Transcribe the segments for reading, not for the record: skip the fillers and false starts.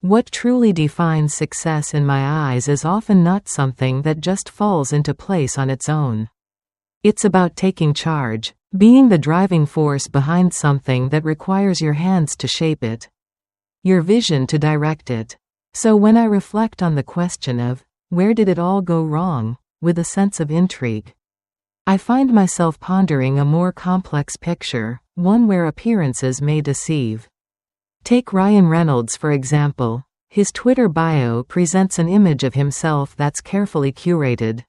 What truly defines success in my eyes is often not something that just falls into place on its own. It's about taking charge, being the driving force behind something that requires your hands to shape it, your vision to direct it. So when I reflect on the question of, where did it all go wrong, with a sense of intrigue, I find myself pondering a more complex picture, one where appearances may deceive. Take Ryan Reynolds for example. His Twitter bio presents an image of himself that's carefully curated,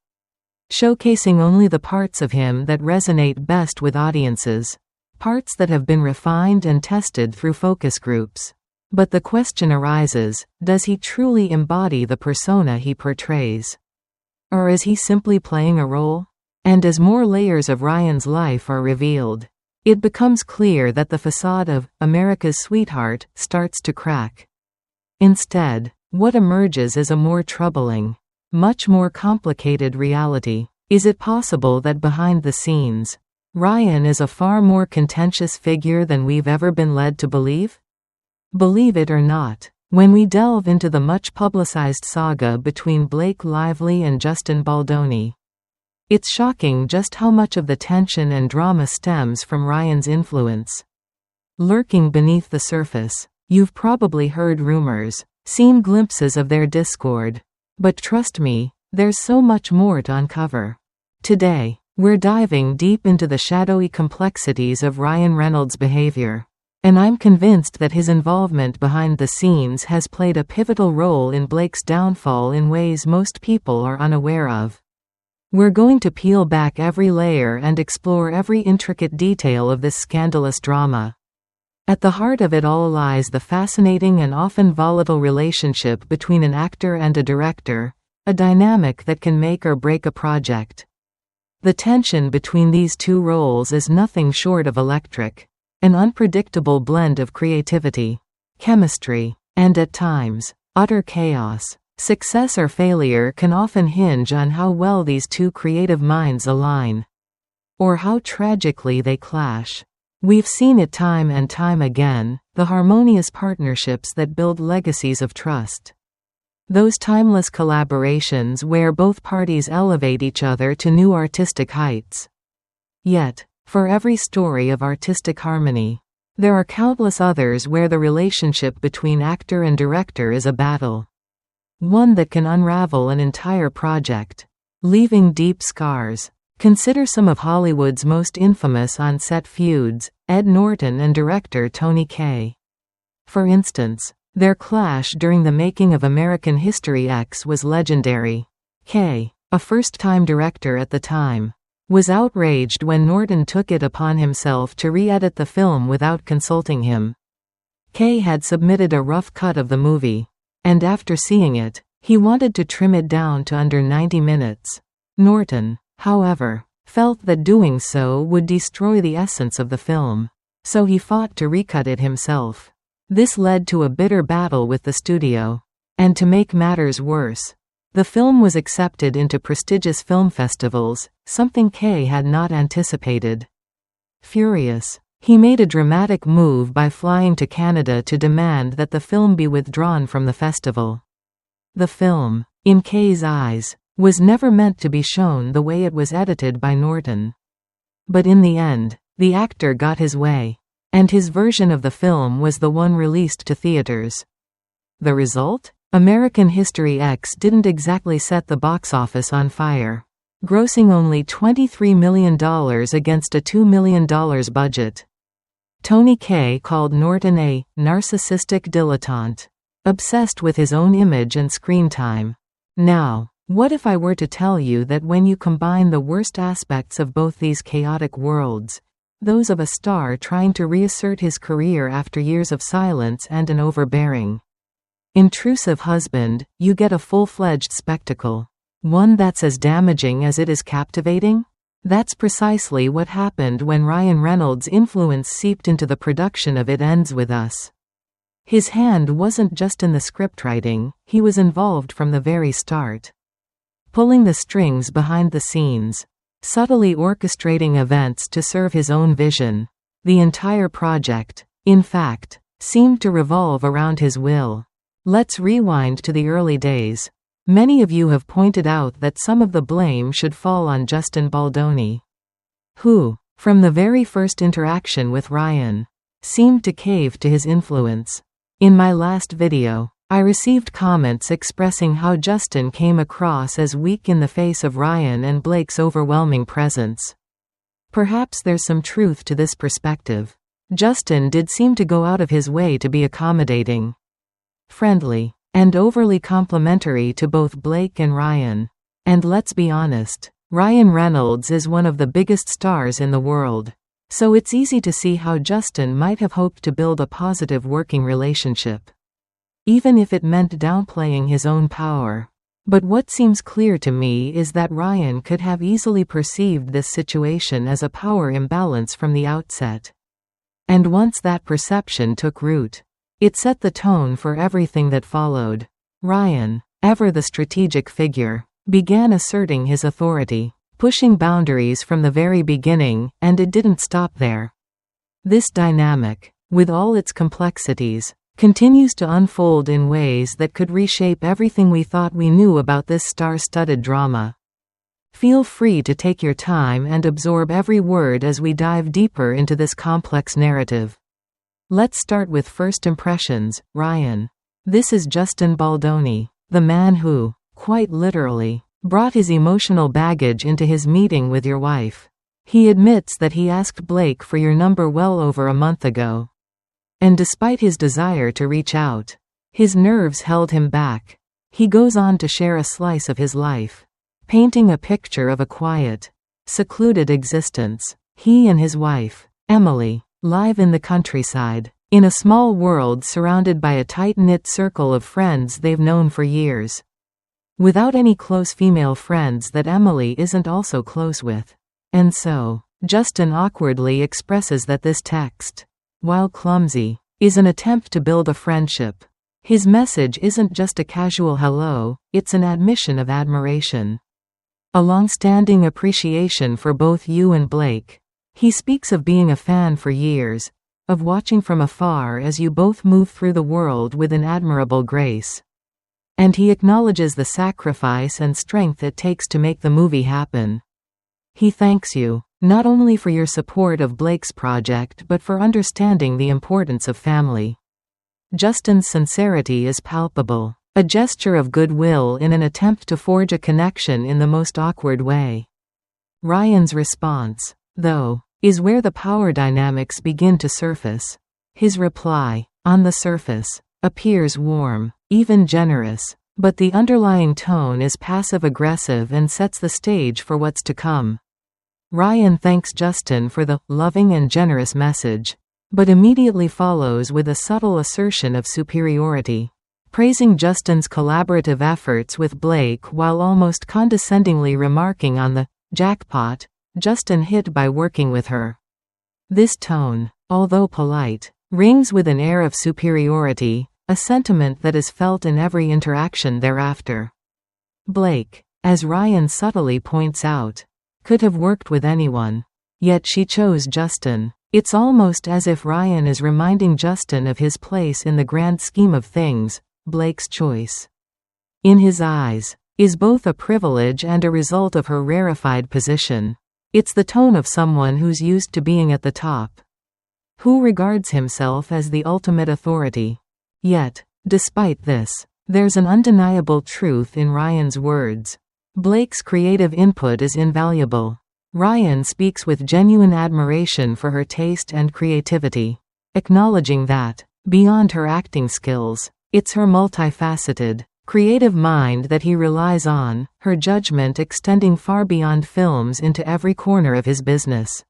showcasing only the parts of him that resonate best with audiences, parts that have been refined and tested through focus groups. But the question arises, does he truly embody the persona he portrays? Or is he simply playing a role? And as more layers of Ryan's life are revealed, it becomes clear that the facade of America's sweetheart starts to crack. Instead, what emerges is a more troubling, much more complicated reality. Is it possible that behind the scenes, Ryan is a far more contentious figure than we've ever been led to believe? Believe it or not, when we delve into the much publicized saga between Blake Lively and Justin Baldoni, it's shocking just how much of the tension and drama stems from Ryan's influence. Lurking beneath the surface, you've probably heard rumors, seen glimpses of their discord. But trust me, there's so much more to uncover. Today, we're diving deep into the shadowy complexities of Ryan Reynolds' behavior. And I'm convinced that his involvement behind the scenes has played a pivotal role in Blake's downfall in ways most people are unaware of. We're going to peel back every layer and explore every intricate detail of this scandalous drama. At the heart of it all lies the fascinating and often volatile relationship between an actor and a director, a dynamic that can make or break a project. The tension between these two roles is nothing short of electric, an unpredictable blend of creativity, chemistry, and at times, utter chaos. Success or failure can often hinge on how well these two creative minds align, or how tragically they clash. We've seen it time and time again, the harmonious partnerships that build legacies of trust. Those timeless collaborations where both parties elevate each other to new artistic heights. Yet, for every story of artistic harmony, there are countless others where the relationship between actor and director is a battle. One that can unravel an entire project, leaving deep scars. Consider some of Hollywood's most infamous on-set feuds, Ed Norton and director Tony Kaye. For instance, their clash during the making of American History X was legendary. Kaye, a first-time director at the time, was outraged when Norton took it upon himself to re-edit the film without consulting him. Kaye had submitted a rough cut of the movie, and after seeing it, he wanted to trim it down to under 90 minutes. Norton, however, felt that doing so would destroy the essence of the film, so he fought to recut it himself. This led to a bitter battle with the studio. And to make matters worse, the film was accepted into prestigious film festivals, something Kaye had not anticipated. Furious, he made a dramatic move by flying to Canada to demand that the film be withdrawn from the festival. The film, in Kaye's eyes, was never meant to be shown the way it was edited by Norton. But in the end, the actor got his way, and his version of the film was the one released to theaters. The result? American History X didn't exactly set the box office on fire, grossing only $23 million against a $2 million budget. Tony Kaye called Norton a narcissistic dilettante, obsessed with his own image and screen time. Now, what if I were to tell you that when you combine the worst aspects of both these chaotic worlds, those of a star trying to reassert his career after years of silence and an overbearing, intrusive husband, you get a full-fledged spectacle. One that's as damaging as it is captivating? That's precisely what happened when Ryan Reynolds' influence seeped into the production of It Ends With Us. His hand wasn't just in the scriptwriting, he was involved from the very start. Pulling the strings behind the scenes, subtly orchestrating events to serve his own vision. The entire project, in fact, seemed to revolve around his will. Let's rewind to the early days. Many of you have pointed out that some of the blame should fall on Justin Baldoni, who, from the very first interaction with Ryan, seemed to cave to his influence. In my last video, I received comments expressing how Justin came across as weak in the face of Ryan and Blake's overwhelming presence. Perhaps there's some truth to this perspective. Justin did seem to go out of his way to be accommodating, friendly, and overly complimentary to both Blake and Ryan. And let's be honest, Ryan Reynolds is one of the biggest stars in the world. So it's easy to see how Justin might have hoped to build a positive working relationship, even if it meant downplaying his own power. But what seems clear to me is that Ryan could have easily perceived this situation as a power imbalance from the outset. And once that perception took root, it set the tone for everything that followed. Ryan, ever the strategic figure, began asserting his authority, pushing boundaries from the very beginning, and it didn't stop there. This dynamic, with all its complexities, continues to unfold in ways that could reshape everything we thought we knew about this star-studded drama. Feel free to take your time and absorb every word as we dive deeper into this complex narrative. Let's start with first impressions. Ryan. This is Justin Baldoni, the man who, quite literally, brought his emotional baggage into his meeting with your wife. He admits that he asked Blake for your number well over a month ago. And despite his desire to reach out, his nerves held him back. He goes on to share a slice of his life, painting a picture of a quiet, secluded existence. He and his wife, Emily, live in the countryside, in a small world surrounded by a tight-knit circle of friends they've known for years, without any close female friends that Emily isn't also close with. And so, Justin awkwardly expresses that this text, while clumsy, is an attempt to build a friendship. His message isn't just a casual hello, it's an admission of admiration, a long-standing appreciation for both you and Blake. He speaks of being a fan for years, of watching from afar as you both move through the world with an admirable grace. And he acknowledges the sacrifice and strength it takes to make the movie happen. He thanks you, not only for your support of Blake's project but for understanding the importance of family. Justin's sincerity is palpable, a gesture of goodwill in an attempt to forge a connection in the most awkward way. Ryan's response, though, is where the power dynamics begin to surface. His reply, on the surface, appears warm, even generous, but the underlying tone is passive-aggressive and sets the stage for what's to come. Ryan thanks Justin for the loving and generous message, but immediately follows with a subtle assertion of superiority, praising Justin's collaborative efforts with Blake while almost condescendingly remarking on the jackpot Justin hit by working with her. This tone, although polite, rings with an air of superiority, a sentiment that is felt in every interaction thereafter. Blake, as Ryan subtly points out, could have worked with anyone. Yet she chose Justin. It's almost as if Ryan is reminding Justin of his place in the grand scheme of things. Blake's choice, in his eyes, is both a privilege and a result of her rarefied position. It's the tone of someone who's used to being at the top, who regards himself as the ultimate authority. Yet, despite this, there's an undeniable truth in Ryan's words. Blake's creative input is invaluable. Ryan speaks with genuine admiration for her taste and creativity, acknowledging that, beyond her acting skills, it's her multifaceted, creative mind that he relies on, her judgment extending far beyond films into every corner of his business.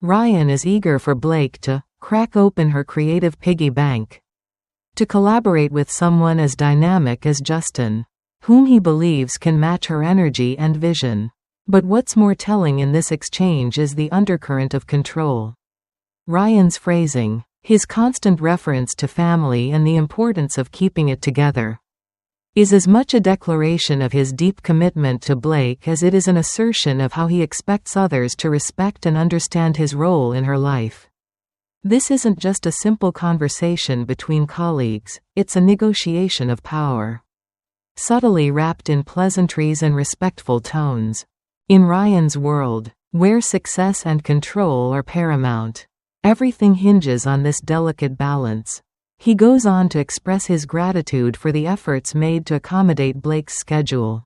Ryan is eager for Blake to crack open her creative piggy bank, to collaborate with someone as dynamic as Justin, whom he believes can match her energy and vision. But what's more telling in this exchange is the undercurrent of control. Ryan's phrasing, his constant reference to family and the importance of keeping it together, is as much a declaration of his deep commitment to Blake as it is an assertion of how he expects others to respect and understand his role in her life. This isn't just a simple conversation between colleagues, it's a negotiation of power. Subtly wrapped in pleasantries and respectful tones. In Ryan's world, where success and control are paramount, everything hinges on this delicate balance. He goes on to express his gratitude for the efforts made to accommodate Blake's schedule.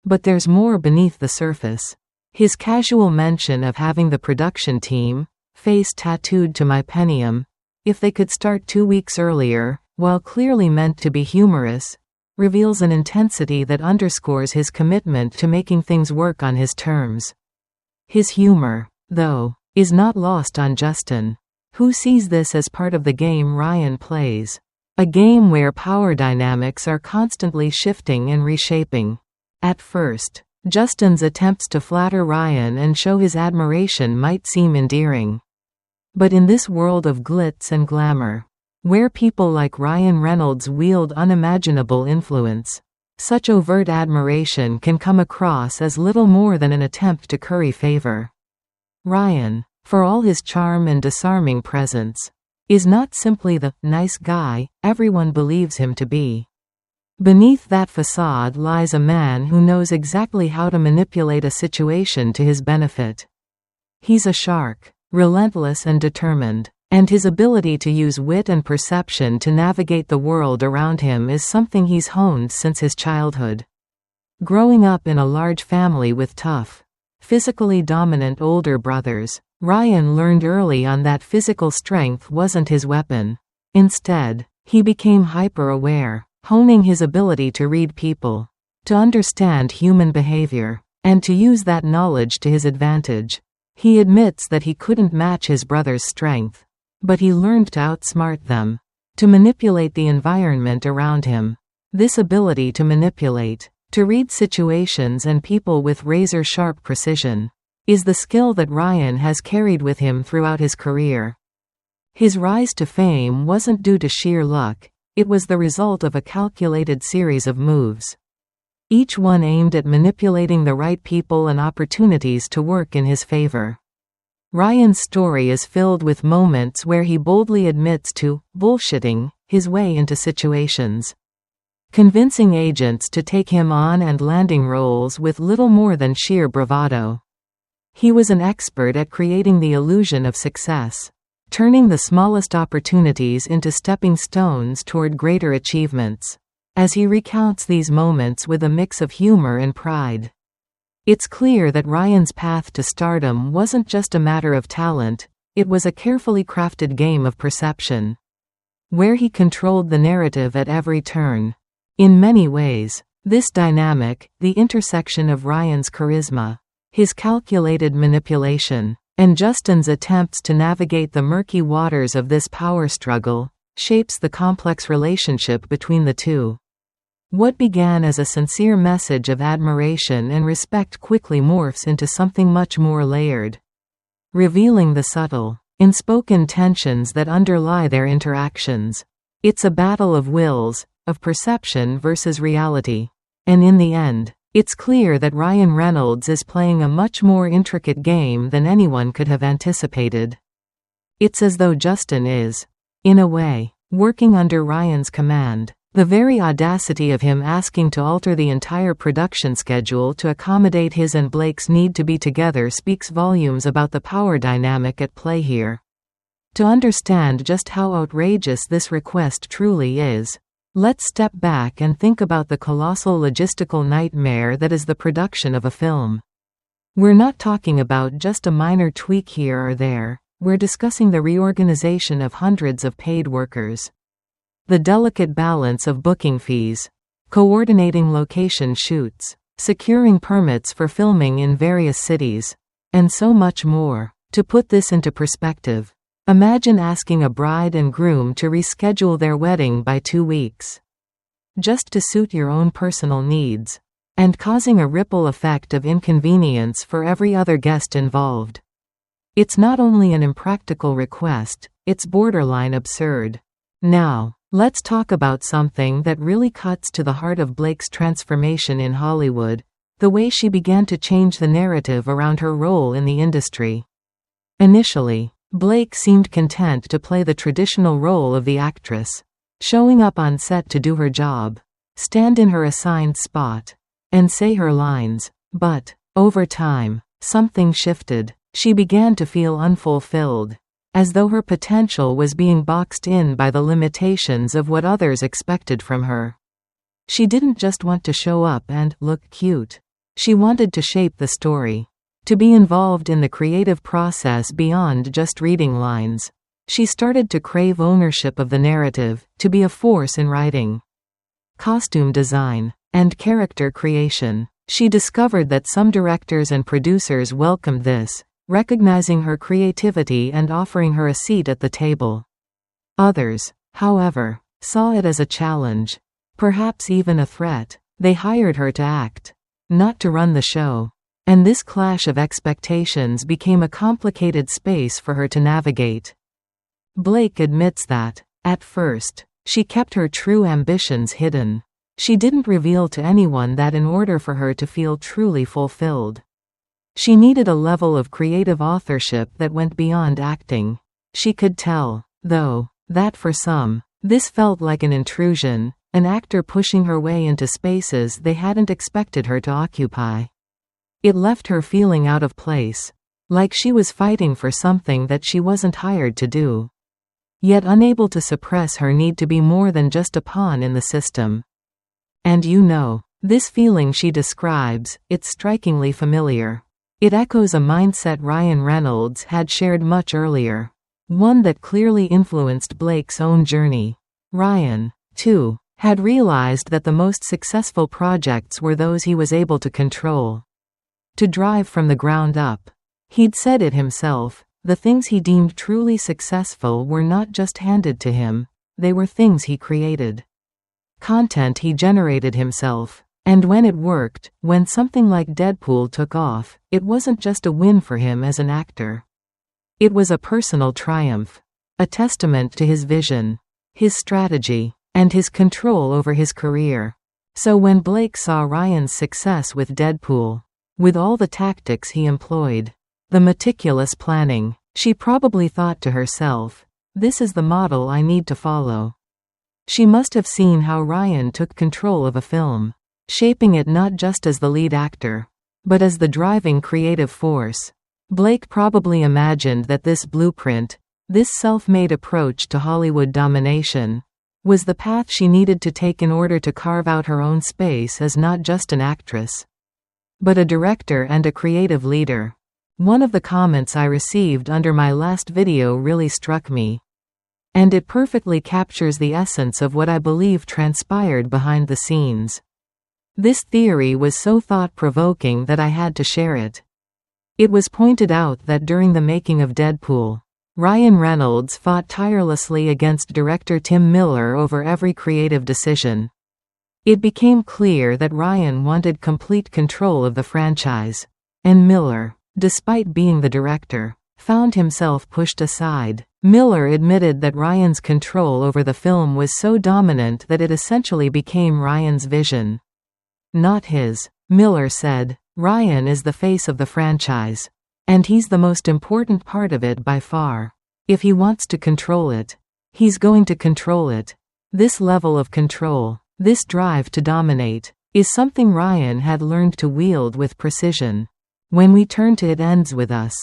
But there's more beneath the surface. His casual mention of having the production team, face tattooed to my penium, if they could start 2 weeks earlier, while clearly meant to be humorous, reveals an intensity that underscores his commitment to making things work on his terms. His humor, though, is not lost on Justin, who sees this as part of the game Ryan plays. A game where power dynamics are constantly shifting and reshaping. At first, Justin's attempts to flatter Ryan and show his admiration might seem endearing. But in this world of glitz and glamour, where people like Ryan Reynolds wield unimaginable influence, such overt admiration can come across as little more than an attempt to curry favor. Ryan, for all his charm and disarming presence, is not simply the nice guy everyone believes him to be. Beneath that facade lies a man who knows exactly how to manipulate a situation to his benefit. He's a shark, relentless and determined, and his ability to use wit and perception to navigate the world around him is something he's honed since his childhood. Growing up in a large family with tough, physically dominant older brothers, Ryan learned early on that physical strength wasn't his weapon. Instead, he became hyper-aware, honing his ability to read people, to understand human behavior, and to use that knowledge to his advantage. He admits that he couldn't match his brother's strength, but he learned to outsmart them, to manipulate the environment around him. This ability to manipulate, to read situations and people with razor-sharp precision, is the skill that Ryan has carried with him throughout his career. His rise to fame wasn't due to sheer luck, it was the result of a calculated series of moves, each one aimed at manipulating the right people and opportunities to work in his favor. Ryan's story is filled with moments where he boldly admits to bullshitting his way into situations, convincing agents to take him on and landing roles with little more than sheer bravado. He was an expert at creating the illusion of success, turning the smallest opportunities into stepping stones toward greater achievements. As he recounts these moments with a mix of humor and pride, it's clear that Ryan's path to stardom wasn't just a matter of talent, it was a carefully crafted game of perception, where he controlled the narrative at every turn. In many ways, this dynamic, the intersection of Ryan's charisma, his calculated manipulation, and Justin's attempts to navigate the murky waters of this power struggle, shapes the complex relationship between the two. What began as a sincere message of admiration and respect quickly morphs into something much more layered, revealing the subtle, unspoken tensions that underlie their interactions. It's a battle of wills, of perception versus reality. And in the end, it's clear that Ryan Reynolds is playing a much more intricate game than anyone could have anticipated. It's as though Justin is, in a way, working under Ryan's command. The very audacity of him asking to alter the entire production schedule to accommodate his and Blake's need to be together speaks volumes about the power dynamic at play here. To understand just how outrageous this request truly is, let's step back and think about the colossal logistical nightmare that is the production of a film. We're not talking about just a minor tweak here or there, we're discussing the reorganization of hundreds of paid workers. The delicate balance of booking fees, coordinating location shoots, securing permits for filming in various cities, and so much more. To put this into perspective, imagine asking a bride and groom to reschedule their wedding by 2 weeks, just to suit your own personal needs, and causing a ripple effect of inconvenience for every other guest involved. It's not only an impractical request, it's borderline absurd. Now, let's talk about something that really cuts to the heart of Blake's transformation in Hollywood, the way she began to change the narrative around her role in the industry. Initially, Blake seemed content to play the traditional role of the actress, showing up on set to do her job, stand in her assigned spot, and say her lines. But, over time, something shifted. She began to feel unfulfilled, as though her potential was being boxed in by the limitations of what others expected from her. She didn't just want to show up and look cute. She wanted to shape the story, to be involved in the creative process beyond just reading lines. She started to crave ownership of the narrative, to be a force in writing, costume design, and character creation. She discovered that some directors and producers welcomed this, recognizing her creativity and offering her a seat at the table. Others, however, saw it as a challenge, perhaps even a threat. They hired her to act, not to run the show. And this clash of expectations became a complicated space for her to navigate. Blake admits that, at first, she kept her true ambitions hidden. She didn't reveal to anyone that in order for her to feel truly fulfilled, she needed a level of creative authorship that went beyond acting. She could tell, though, that for some, this felt like an intrusion, an actor pushing her way into spaces they hadn't expected her to occupy. It left her feeling out of place, like she was fighting for something that she wasn't hired to do, yet unable to suppress her need to be more than just a pawn in the system. And this feeling she describes, it's strikingly familiar. It echoes a mindset Ryan Reynolds had shared much earlier, one that clearly influenced Blake's own journey. Ryan, too, had realized that the most successful projects were those he was able to control, to drive from the ground up. He'd said it himself, the things he deemed truly successful were not just handed to him, they were things he created. Content he generated himself. And when it worked, when something like Deadpool took off, it wasn't just a win for him as an actor. It was a personal triumph, a testament to his vision, his strategy, and his control over his career. So when Blake saw Ryan's success with Deadpool, with all the tactics he employed, the meticulous planning, she probably thought to herself, this is the model I need to follow. She must have seen how Ryan took control of a film, shaping it not just as the lead actor, but as the driving creative force. Blake probably imagined that this blueprint, this self-made approach to Hollywood domination, was the path she needed to take in order to carve out her own space as not just an actress, but a director and a creative leader. One of the comments I received under my last video really struck me, and it perfectly captures the essence of what I believe transpired behind the scenes. This theory was so thought-provoking that I had to share it. It was pointed out that during the making of Deadpool, Ryan Reynolds fought tirelessly against director Tim Miller over every creative decision. It became clear that Ryan wanted complete control of the franchise, and Miller, despite being the director, found himself pushed aside. Miller admitted that Ryan's control over the film was so dominant that it essentially became Ryan's vision, not his. Miller said, Ryan is the face of the franchise, and he's the most important part of it by far. If he wants to control it, he's going to control it. This level of control, this drive to dominate, is something Ryan had learned to wield with precision. When we turn to It Ends With Us,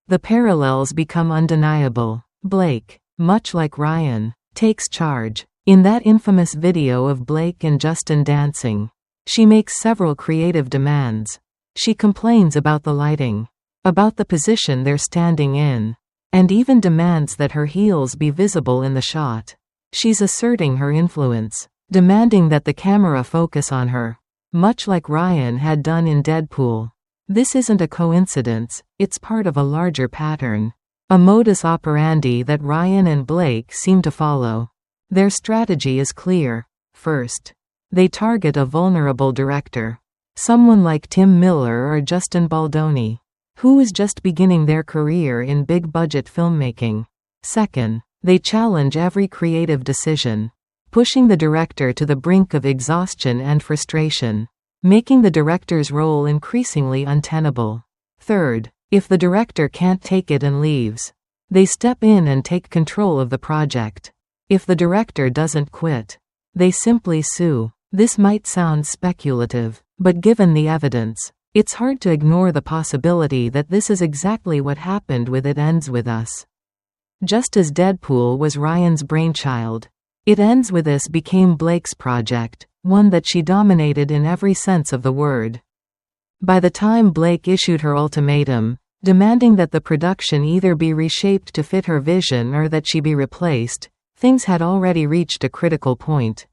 the parallels become undeniable. Blake, much like Ryan, takes charge. In that infamous video of Blake and Justin dancing, she makes several creative demands. She complains about the lighting, about the position they're standing in, and even demands that her heels be visible in the shot. She's asserting her influence, demanding that the camera focus on her, much like Ryan had done in Deadpool. This isn't a coincidence, it's part of a larger pattern, a modus operandi that Ryan and Blake seem to follow. Their strategy is clear. First, they target a vulnerable director, someone like Tim Miller or Justin Baldoni, who is just beginning their career in big-budget filmmaking. Second, they challenge every creative decision, pushing the director to the brink of exhaustion and frustration, making the director's role increasingly untenable. Third, if the director can't take it and leaves, They step in and take control of the project. If the director doesn't quit, they simply sue. This might sound speculative, but given the evidence, it's hard to ignore the possibility that this is exactly what happened with It Ends With Us. Just as Deadpool was Ryan's brainchild, It Ends With Us became Blake's project, one that she dominated in every sense of the word. By the time Blake issued her ultimatum, demanding that the production either be reshaped to fit her vision or that she be replaced, things had already reached a critical point.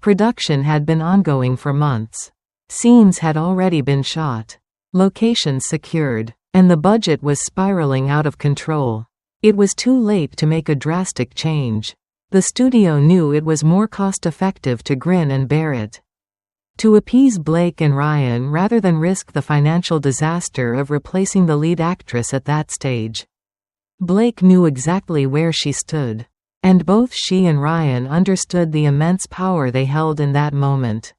Production had been ongoing for months. Scenes had already been shot, locations secured, and the budget was spiraling out of control. It was too late to make a drastic change. The studio knew it was more cost-effective to grin and bear it. To appease Blake and Ryan rather than risk the financial disaster of replacing the lead actress at that stage. Blake knew exactly where she stood, and both she and Ryan understood the immense power they held in that moment.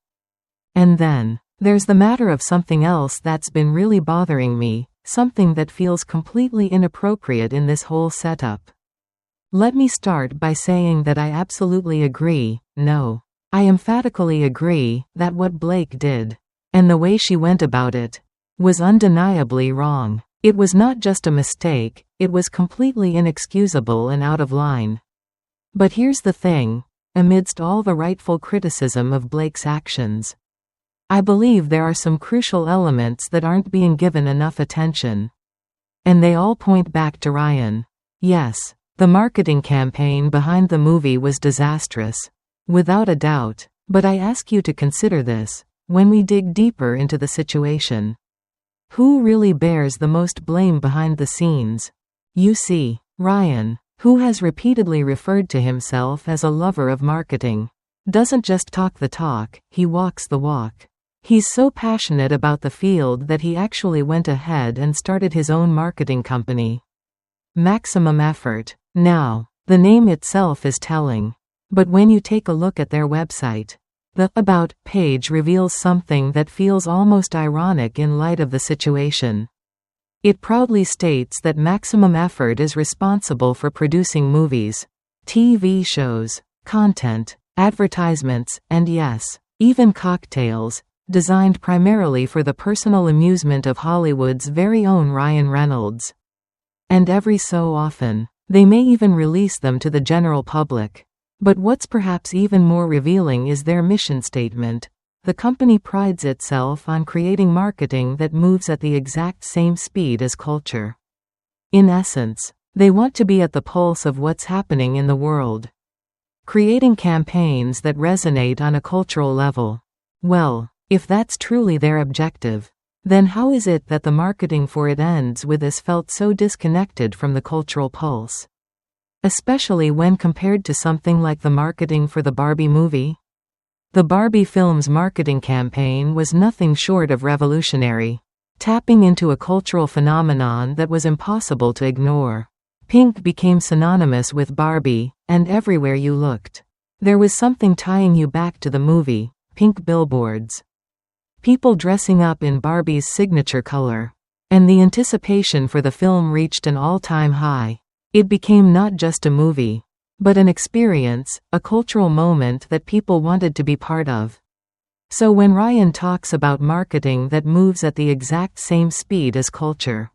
And then, there's the matter of something else that's been really bothering me, something that feels completely inappropriate in this whole setup. Let me start by saying that I absolutely agree, no, I emphatically agree, that what Blake did, and the way she went about it, was undeniably wrong. It was not just a mistake, it was completely inexcusable and out of line. But here's the thing, amidst all the rightful criticism of Blake's actions, I believe there are some crucial elements that aren't being given enough attention. And they all point back to Ryan. Yes, the marketing campaign behind the movie was disastrous, without a doubt, but I ask you to consider this, when we dig deeper into the situation. Who really bears the most blame behind the scenes? You see, Ryan, who has repeatedly referred to himself as a lover of marketing, doesn't just talk the talk, he walks the walk. He's so passionate about the field that he actually went ahead and started his own marketing company. Maximum Effort. Now, the name itself is telling. But when you take a look at their website, the About page reveals something that feels almost ironic in light of the situation. It proudly states that Maximum Effort is responsible for producing movies, TV shows, content, advertisements, and yes, even cocktails, designed primarily for the personal amusement of Hollywood's very own Ryan Reynolds. And every so often, they may even release them to the general public. But what's perhaps even more revealing is their mission statement. The company prides itself on creating marketing that moves at the exact same speed as culture. In essence, they want to be at the pulse of what's happening in the world, creating campaigns that resonate on a cultural level. Well, if that's truly their objective, then how is it that the marketing for It Ends With Us felt so disconnected from the cultural pulse? Especially when compared to something like the marketing for the Barbie movie? The Barbie film's marketing campaign was nothing short of revolutionary, tapping into a cultural phenomenon that was impossible to ignore. Pink became synonymous with Barbie, and everywhere you looked, there was something tying you back to the movie. Pink billboards, people dressing up in Barbie's signature color, and the anticipation for the film reached an all-time high. It became not just a movie, but an experience, a cultural moment that people wanted to be part of. So when Ryan talks about marketing that moves at the exact same speed as culture,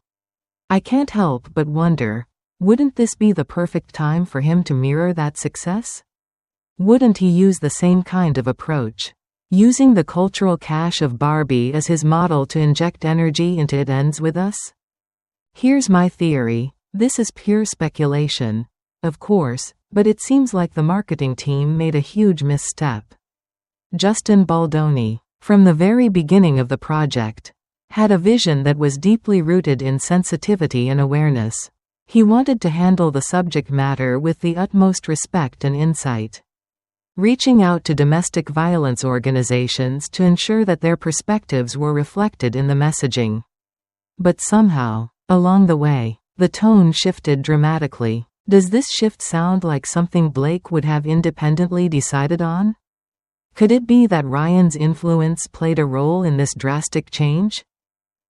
I can't help but wonder, wouldn't this be the perfect time for him to mirror that success? Wouldn't he use the same kind of approach, using the cultural cash of Barbie as his model to inject energy into It Ends With Us? Here's my theory. This is pure speculation, of course, but it seems like the marketing team made a huge misstep. Justin Baldoni, from the very beginning of the project, had a vision that was deeply rooted in sensitivity and awareness. He wanted to handle the subject matter with the utmost respect and insight, reaching out to domestic violence organizations to ensure that their perspectives were reflected in the messaging. But somehow, along the way, the tone shifted dramatically. Does this shift sound like something Blake would have independently decided on? Could it be that Ryan's influence played a role in this drastic change?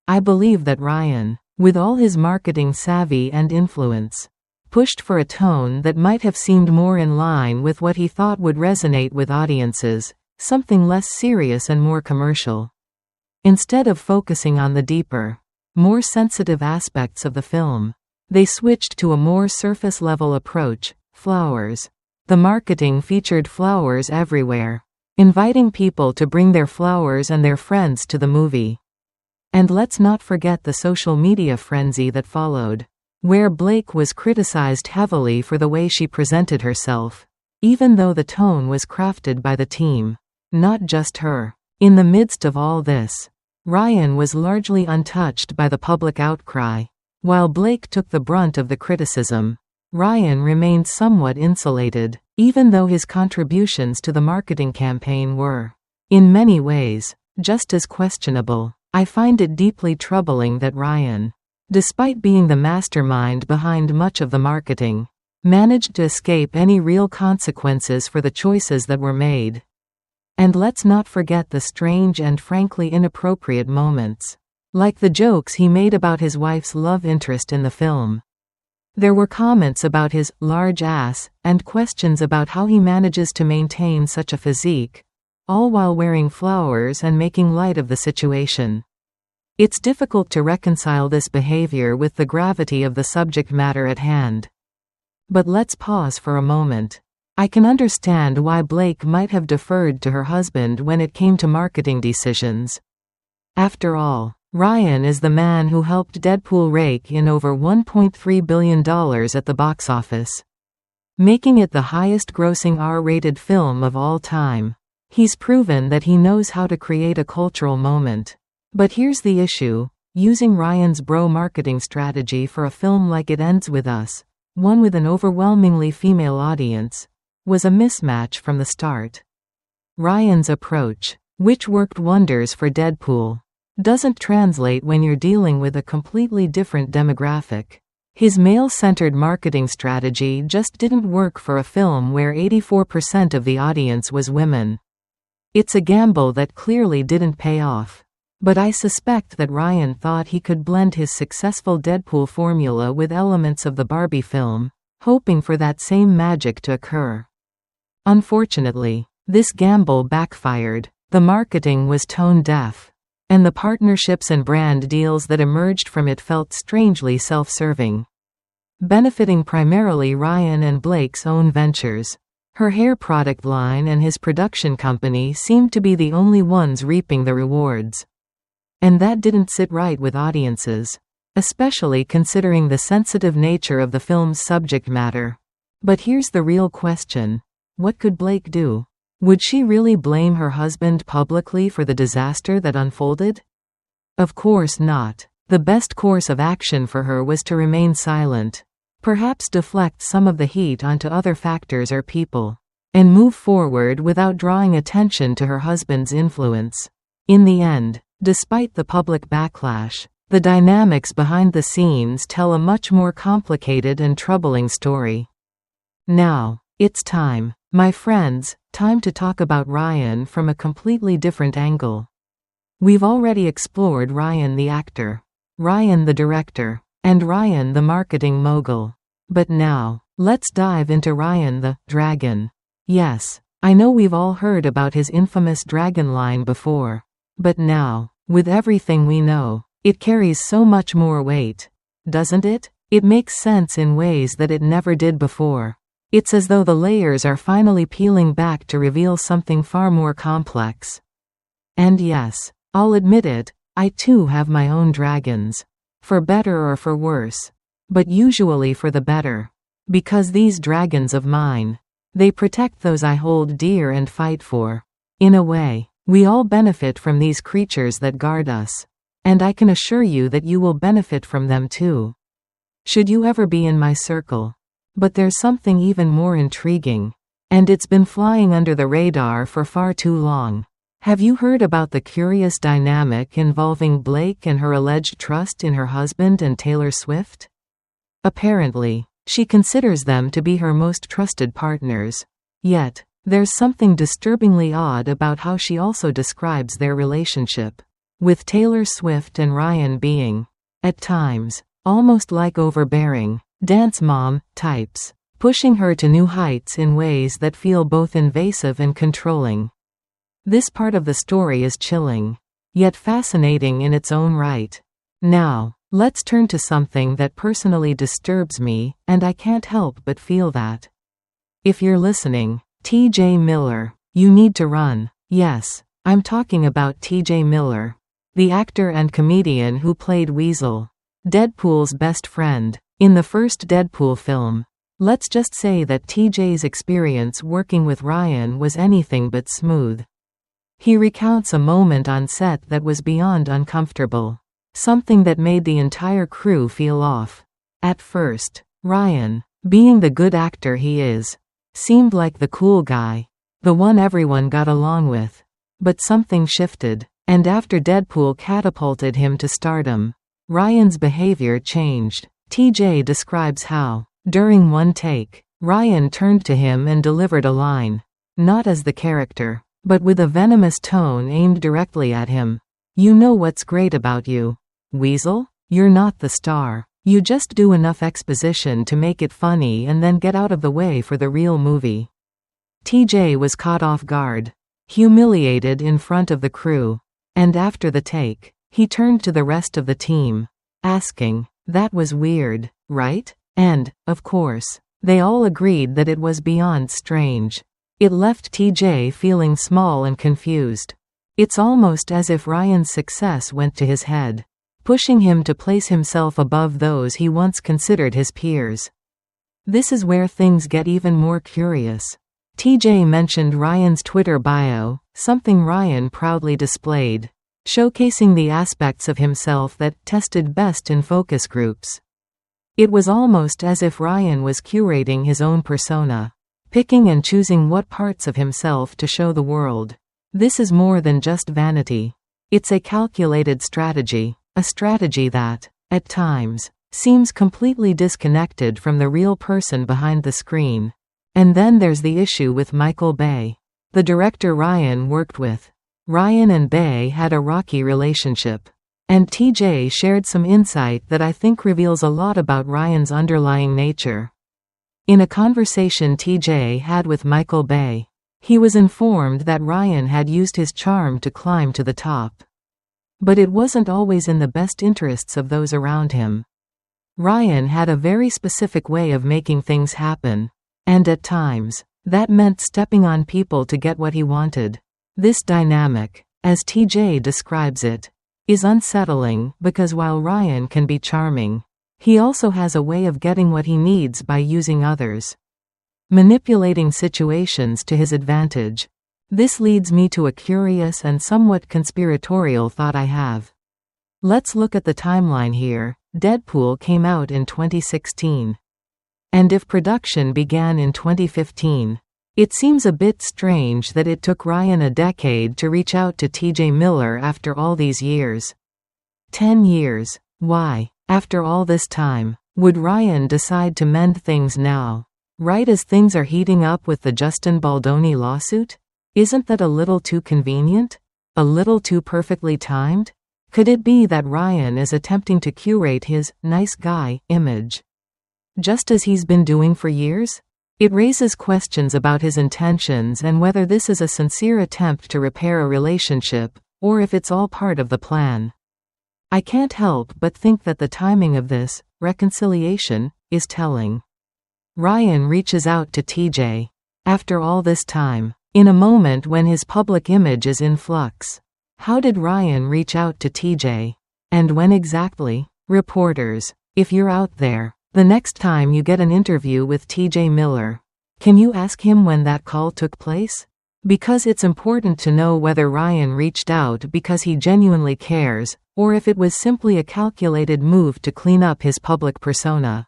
I believe that Ryan, with all his marketing savvy and influence, pushed for a tone that might have seemed more in line with what he thought would resonate with audiences, something less serious and more commercial. Instead of focusing on the deeper, more sensitive aspects of the film, they switched to a more surface-level approach: flowers. The marketing featured flowers everywhere, inviting people to bring their flowers and their friends to the movie. And let's not forget the social media frenzy that followed, where Blake was criticized heavily for the way she presented herself, even though the tone was crafted by the team, not just her. In the midst of all this, Ryan was largely untouched by the public outcry. While Blake took the brunt of the criticism, Ryan remained somewhat insulated, even though his contributions to the marketing campaign were, in many ways, just as questionable. I find it deeply troubling that Ryan, despite being the mastermind behind much of the marketing, managed to escape any real consequences for the choices that were made. And let's not forget the strange and frankly inappropriate moments, like the jokes he made about his wife's love interest in the film. There were comments about his large ass, and questions about how he manages to maintain such a physique, all while wearing flowers and making light of the situation. It's difficult to reconcile this behavior with the gravity of the subject matter at hand. But let's pause for a moment. I can understand why Blake might have deferred to her husband when it came to marketing decisions. After all, Ryan is the man who helped Deadpool rake in over $1.3 billion at the box office, making it the highest-grossing R-rated film of all time. He's proven that he knows how to create a cultural moment. But here's the issue: using Ryan's bro marketing strategy for a film like It Ends With Us, one with an overwhelmingly female audience, was a mismatch from the start. Ryan's approach, which worked wonders for Deadpool, doesn't translate when you're dealing with a completely different demographic. His male-centered marketing strategy just didn't work for a film where 84% of the audience was women. It's a gamble that clearly didn't pay off. But I suspect that Ryan thought he could blend his successful Deadpool formula with elements of the Barbie film, hoping for that same magic to occur. Unfortunately, this gamble backfired. The marketing was tone-deaf, and the partnerships and brand deals that emerged from it felt strangely self-serving, benefiting primarily Ryan and Blake's own ventures. Her hair product line and his production company seemed to be the only ones reaping the rewards. And that didn't sit right with audiences, especially considering the sensitive nature of the film's subject matter. But here's the real question: what could Blake do? Would she really blame her husband publicly for the disaster that unfolded? Of course not. The best course of action for her was to remain silent, perhaps deflect some of the heat onto other factors or people, and move forward without drawing attention to her husband's influence. In the end, despite the public backlash, the dynamics behind the scenes tell a much more complicated and troubling story. Now, it's time, my friends, time to talk about Ryan from a completely different angle. We've already explored Ryan the actor, Ryan the director, and Ryan the marketing mogul. But now, let's dive into Ryan the dragon. Yes, I know we've all heard about his infamous dragon line before. But now, with everything we know, it carries so much more weight, doesn't it? It makes sense in ways that it never did before. It's as though the layers are finally peeling back to reveal something far more complex. And yes, I'll admit it, I too have my own dragons. For better or for worse. But usually for the better. Because these dragons of mine, they protect those I hold dear and fight for. In a way, we all benefit from these creatures that guard us. And I can assure you that you will benefit from them too, should you ever be in my circle. But there's something even more intriguing. And it's been flying under the radar for far too long. Have you heard about the curious dynamic involving Blake and her alleged trust in her husband and Taylor Swift? Apparently, she considers them to be her most trusted partners. Yet, there's something disturbingly odd about how she also describes their relationship, with Taylor Swift and Ryan being, at times, almost like overbearing. dance mom types, pushing her to new heights in ways that feel both invasive and controlling. This part of the story is chilling, yet fascinating in its own right. Now, let's turn to something that personally disturbs me, and I can't help but feel that. If you're listening, T.J. Miller, you need to run. Yes, I'm talking about T.J. Miller, the actor and comedian who played Weasel, Deadpool's best friend, in the first Deadpool film. Let's just say that TJ's experience working with Ryan was anything but smooth. He recounts a moment on set that was beyond uncomfortable, something that made the entire crew feel off. At first, Ryan, being the good actor he is, seemed like the cool guy, the one everyone got along with. But something shifted, and after Deadpool catapulted him to stardom, Ryan's behavior changed. TJ describes how, during one take, Ryan turned to him and delivered a line, not as the character, but with a venomous tone aimed directly at him. "You know what's great about you, Weasel? You're not the star. You just do enough exposition to make it funny and then get out of the way for the real movie." TJ was caught off guard, humiliated in front of the crew, and after the take, he turned to the rest of the team, asking, "That was weird, right?" And, of course, they all agreed that it was beyond strange. It left TJ feeling small and confused. It's almost as if Ryan's success went to his head, pushing him to place himself above those he once considered his peers. This is where things get even more curious. TJ mentioned Ryan's Twitter bio, something Ryan proudly displayed, showcasing the aspects of himself that tested best in focus groups. It was almost as if Ryan was curating his own persona, picking and choosing what parts of himself to show the world. This is more than just vanity. It's a calculated strategy, a strategy that, at times, seems completely disconnected from the real person behind the screen. And then there's the issue with Michael Bay, the director Ryan worked with. Ryan and Bay had a rocky relationship, and TJ shared some insight that I think reveals a lot about Ryan's underlying nature. In a conversation TJ had with Michael Bay, he was informed that Ryan had used his charm to climb to the top. But it wasn't always in the best interests of those around him. Ryan had a very specific way of making things happen, and at times, that meant stepping on people to get what he wanted. This dynamic, as TJ describes it, is unsettling because while Ryan can be charming, he also has a way of getting what he needs by using others, manipulating situations to his advantage. This leads me to a curious and somewhat conspiratorial thought I have. Let's look at the timeline here. Deadpool came out in 2016. And if production began in 2015, it seems a bit strange that it took Ryan a decade to reach out to TJ Miller after all these years. 10 years. Why, after all this time, would Ryan decide to mend things now, right as things are heating up with the Justin Baldoni lawsuit? Isn't that a little too convenient? A little too perfectly timed? Could it be that Ryan is attempting to curate his nice guy image, just as he's been doing for years? It raises questions about his intentions and whether this is a sincere attempt to repair a relationship, or if it's all part of the plan. I can't help but think that the timing of this reconciliation is telling. Ryan reaches out to TJ, after all this time, in a moment when his public image is in flux. How did Ryan reach out to TJ? And when exactly? Reporters, if you're out there, the next time you get an interview with TJ Miller, can you ask him when that call took place? Because it's important to know whether Ryan reached out because he genuinely cares, or if it was simply a calculated move to clean up his public persona.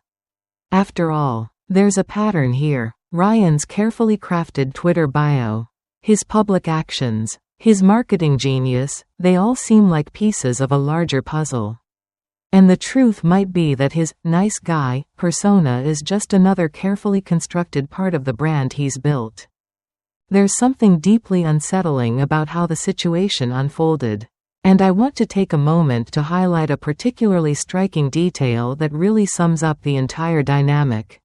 After all, there's a pattern here. Ryan's carefully crafted Twitter bio, his public actions, his marketing genius, they all seem like pieces of a larger puzzle. And the truth might be that his nice guy persona is just another carefully constructed part of the brand he's built. There's something deeply unsettling about how the situation unfolded. And I want to take a moment to highlight a particularly striking detail that really sums up the entire dynamic.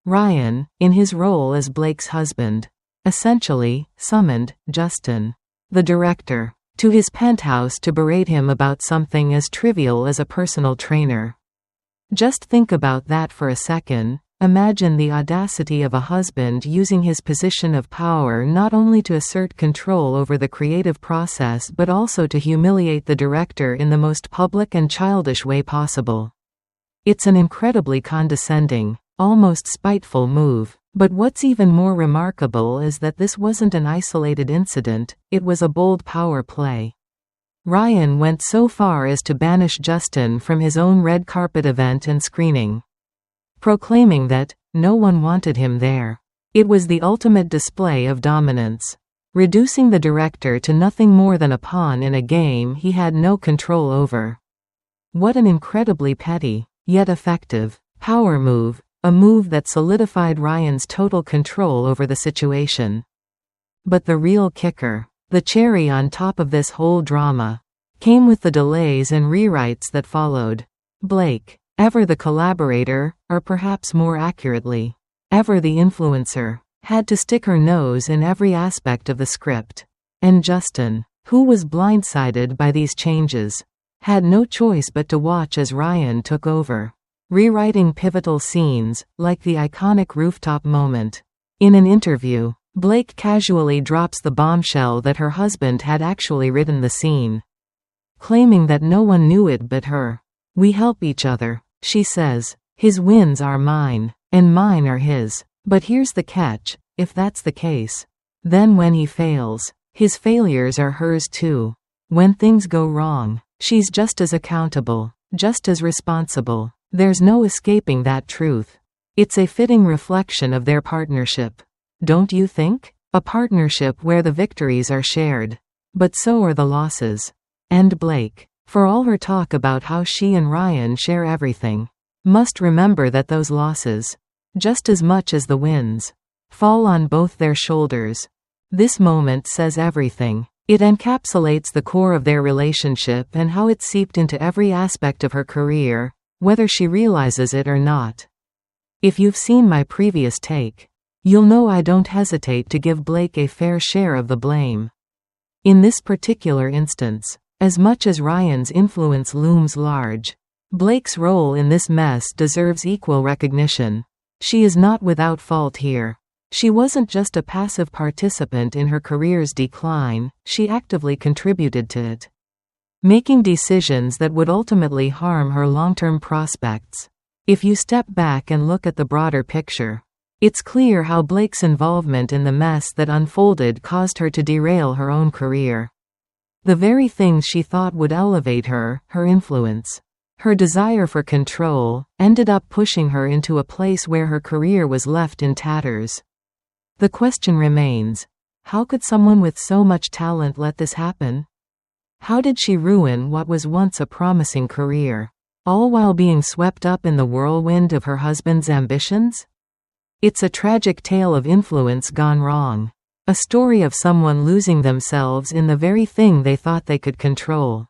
Ryan, in his role as Blake's husband, essentially summoned Justin, the director, to his penthouse to berate him about something as trivial as a personal trainer. Just think about that for a second. Imagine the audacity of a husband using his position of power not only to assert control over the creative process but also to humiliate the director in the most public and childish way possible. It's an incredibly condescending, almost spiteful move. But what's even more remarkable is that this wasn't an isolated incident, it was a bold power play. Ryan went so far as to banish Justin from his own red carpet event and screening, proclaiming that no one wanted him there. It was the ultimate display of dominance, reducing the director to nothing more than a pawn in a game he had no control over. What an incredibly petty, yet effective, power move, a move that solidified Ryan's total control over the situation. But the real kicker, the cherry on top of this whole drama, came with the delays and rewrites that followed. Blake, ever the collaborator, or perhaps more accurately, ever the influencer, had to stick her nose in every aspect of the script. And Justin, who was blindsided by these changes, had no choice but to watch as Ryan took over, rewriting pivotal scenes, like the iconic rooftop moment. In an interview, Blake casually drops the bombshell that her husband had actually written the scene, claiming that no one knew it but her. "We help each other," she says. "His wins are mine, and mine are his. But here's the catch, if that's the case, then when he fails, his failures are hers too. When things go wrong, she's just as accountable, just as responsible. There's no escaping that truth." It's a fitting reflection of their partnership, don't you think? A partnership where the victories are shared, but so are the losses. And Blake, for all her talk about how she and Ryan share everything, must remember that those losses, just as much as the wins, fall on both their shoulders. This moment says everything. It encapsulates the core of their relationship and how it seeped into every aspect of her career, whether she realizes it or not. If you've seen my previous take, you'll know I don't hesitate to give Blake a fair share of the blame. In this particular instance, as much as Ryan's influence looms large, Blake's role in this mess deserves equal recognition. She is not without fault here. She wasn't just a passive participant in her career's decline, she actively contributed to it, making decisions that would ultimately harm her long-term prospects. If you step back and look at the broader picture, it's clear how Blake's involvement in the mess that unfolded caused her to derail her own career. The very things she thought would elevate her, her influence, her desire for control, ended up pushing her into a place where her career was left in tatters. The question remains, how could someone with so much talent let this happen? How did she ruin what was once a promising career, all while being swept up in the whirlwind of her husband's ambitions? It's a tragic tale of influence gone wrong. A story of someone losing themselves in the very thing they thought they could control.